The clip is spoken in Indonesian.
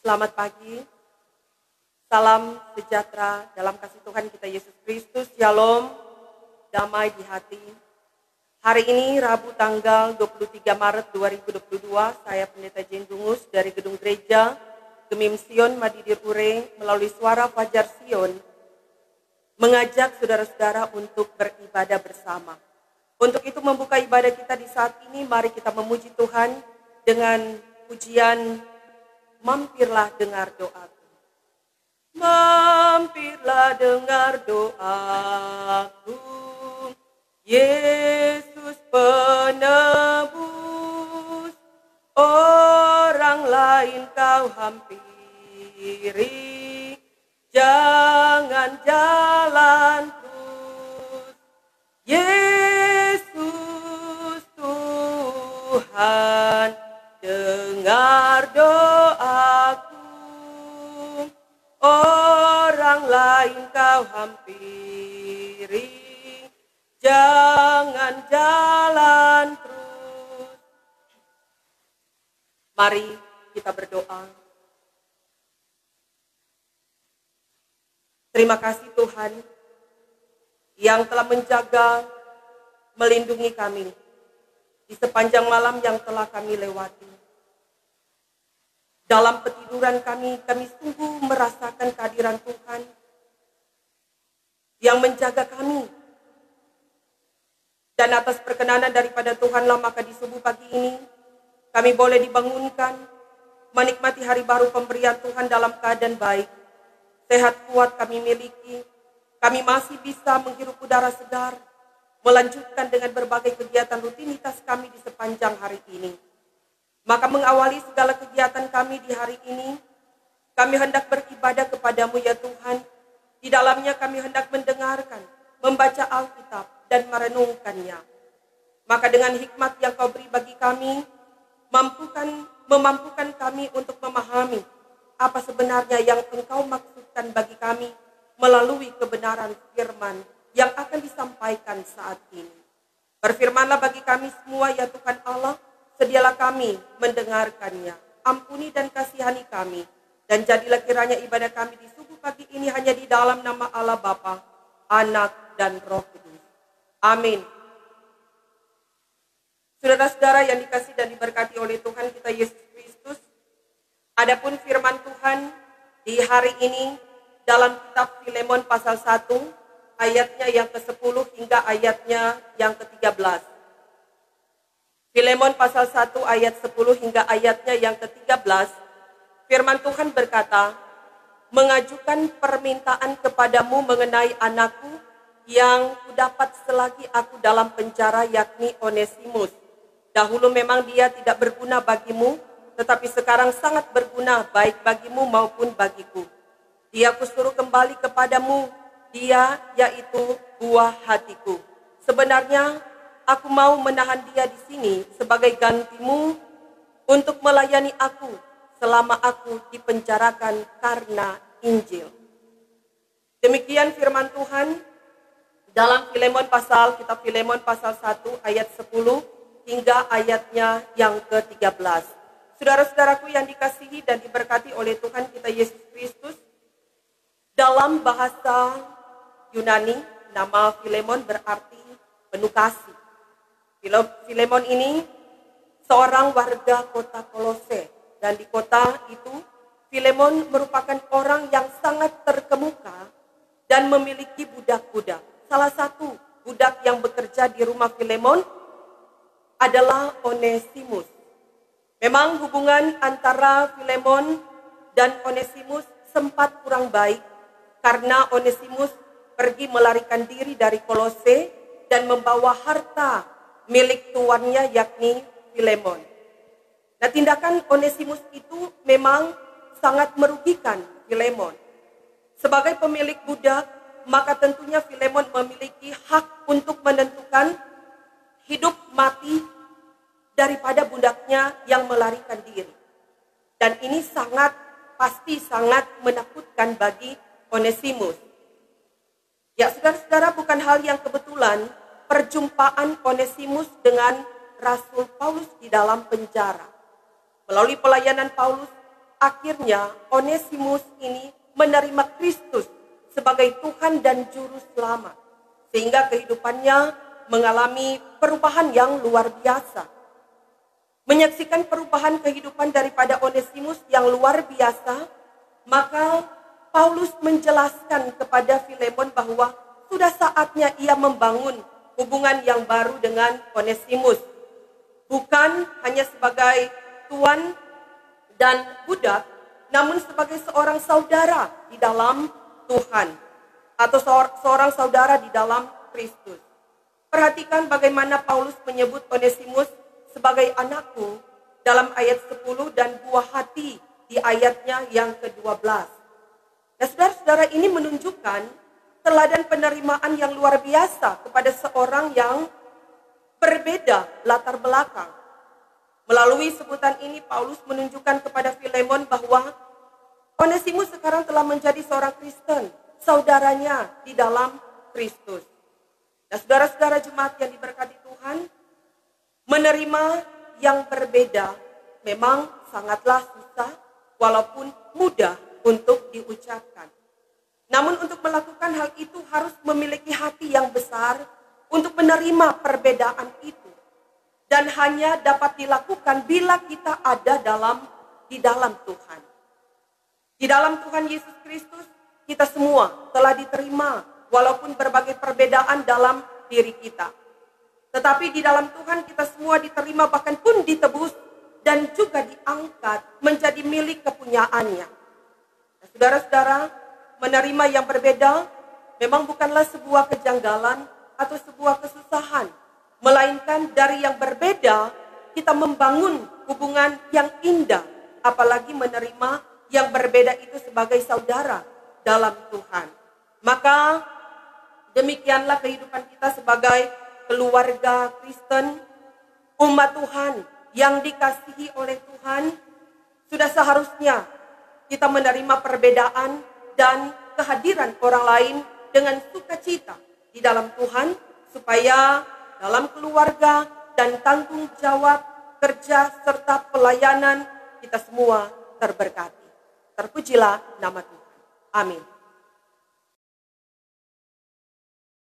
Selamat pagi, salam sejahtera dalam kasih Tuhan kita Yesus Kristus, Shalom, damai di hati. Hari ini Rabu tanggal 23 Maret 2022, saya Pendeta Jane Dungus dari Gedung Gereja Gemim Sion Madidir Ure melalui suara Fajar Sion mengajak saudara-saudara untuk beribadah bersama. Untuk itu membuka ibadah kita di saat ini, mari kita memuji Tuhan dengan pujian Mampirlah dengar doaku. Mampirlah dengar doaku, Yesus penebus. Orang lain kau hampiri, jangan jalan terus. Yesus Tuhan, dengar doaku. Orang lain kau hampiri, jangan jalan terus. Mari kita berdoa. Terima kasih Tuhan yang telah menjaga, melindungi kami di sepanjang malam yang telah kami lewati. Dalam petiduran kami sungguh merasakan kehadiran Tuhan yang menjaga kami. Dan atas perkenanan daripada Tuhanlah maka di subuh pagi ini kami boleh dibangunkan, menikmati hari baru pemberian Tuhan dalam keadaan baik. Sehat kuat kami miliki, kami masih bisa menghirup udara segar, melanjutkan dengan berbagai kegiatan rutinitas kami di sepanjang hari ini. Maka mengawali segala kegiatan kami di hari ini, kami hendak beribadah kepadamu ya Tuhan. Di dalamnya kami hendak mendengarkan, membaca Alkitab dan merenungkannya. Maka dengan hikmat yang kau beri bagi kami, memampukan kami untuk memahami apa sebenarnya yang engkau maksudkan bagi kami melalui kebenaran firman yang akan disampaikan saat ini. Berfirmanlah bagi kami semua ya Tuhan Allah, sedialah kami mendengarkannya. Ampuni dan kasihani kami, dan jadilah kiranya ibadah kami di subuh pagi ini hanya di dalam nama Allah Bapa, Anak, dan Roh Kudus. Amin. Saudara-saudara yang dikasihi dan diberkati oleh Tuhan kita Yesus Kristus, adapun firman Tuhan di hari ini dalam kitab Filemon pasal 1, ayatnya yang ke-10 hingga ayatnya yang ke-13. Filemon pasal 1 ayat 10 hingga ayatnya yang ke-13, firman Tuhan berkata, mengajukan permintaan kepadamu mengenai anakku yang kudapat selagi aku dalam penjara, yakni Onesimus. Dahulu memang dia tidak berguna bagimu, tetapi sekarang sangat berguna baik bagimu maupun bagiku. Dia kusuruh kembali kepadamu, dia yaitu buah hatiku. Sebenarnya aku mau menahan dia di sini sebagai gantimu untuk melayani aku selama aku dipenjarakan karena Injil. Demikian firman Tuhan dalam kitab Filemon pasal 1 ayat 10 hingga ayatnya yang ke-13. Saudara-saudaraku yang dikasihi dan diberkati oleh Tuhan kita Yesus Kristus, dalam bahasa Yunani nama Filemon berarti penuh kasih. Filemon ini seorang warga kota Kolose, dan di kota itu Filemon merupakan orang yang sangat terkemuka dan memiliki budak-budak. Salah satu budak yang bekerja di rumah Filemon adalah Onesimus. Memang hubungan antara Filemon dan Onesimus sempat kurang baik karena Onesimus pergi melarikan diri dari Kolose dan membawa harta milik tuannya yakni Filemon. Nah, tindakan Onesimus itu memang sangat merugikan Filemon. Sebagai pemilik budak, maka tentunya Filemon memiliki hak untuk menentukan hidup mati daripada budaknya yang melarikan diri. Dan ini pasti sangat menakutkan bagi Onesimus. Ya, saudara-saudara, bukan hal yang kebetulan perjumpaan Onesimus dengan Rasul Paulus di dalam penjara. Melalui pelayanan Paulus, akhirnya Onesimus ini menerima Kristus sebagai Tuhan dan Juru Selamat. Sehingga kehidupannya mengalami perubahan yang luar biasa. Menyaksikan perubahan kehidupan daripada Onesimus yang luar biasa, maka Paulus menjelaskan kepada Filemon bahwa sudah saatnya ia membangun hubungan yang baru dengan Onesimus. Bukan hanya sebagai tuan dan budak, namun sebagai seorang saudara di dalam Tuhan, atau seorang saudara di dalam Kristus. Perhatikan bagaimana Paulus menyebut Onesimus sebagai anakku dalam ayat 10 dan buah hati di ayatnya yang ke-12. Nah, saudara-saudara, ini menunjukkan teladan penerimaan yang luar biasa kepada seorang yang berbeda latar belakang. Melalui sebutan ini, Paulus menunjukkan kepada Filemon bahwa Onesimus sekarang telah menjadi seorang Kristen, saudaranya di dalam Kristus. Nah, saudara-saudara jemaat yang diberkati Tuhan, menerima yang berbeda memang sangatlah susah, walaupun mudah untuk diucapkan. Namun untuk melakukan hal itu harus memiliki hati yang besar untuk menerima perbedaan itu. Dan hanya dapat dilakukan bila kita ada di dalam Tuhan. Di dalam Tuhan Yesus Kristus, kita semua telah diterima walaupun berbagai perbedaan dalam diri kita. Tetapi di dalam Tuhan kita semua diterima, bahkan pun ditebus dan juga diangkat menjadi milik kepunyaannya. Nah, saudara-saudara, menerima yang berbeda memang bukanlah sebuah kejanggalan atau sebuah kesusahan, melainkan dari yang berbeda kita membangun hubungan yang indah, apalagi menerima yang berbeda itu sebagai saudara dalam Tuhan. Maka demikianlah kehidupan kita sebagai keluarga Kristen, umat Tuhan yang dikasihi oleh Tuhan. Sudah seharusnya kita menerima perbedaan dan kehadiran orang lain dengan sukacita di dalam Tuhan, supaya dalam keluarga dan tanggung jawab kerja serta pelayanan kita semua terberkati. Terpujilah nama Tuhan. Amin.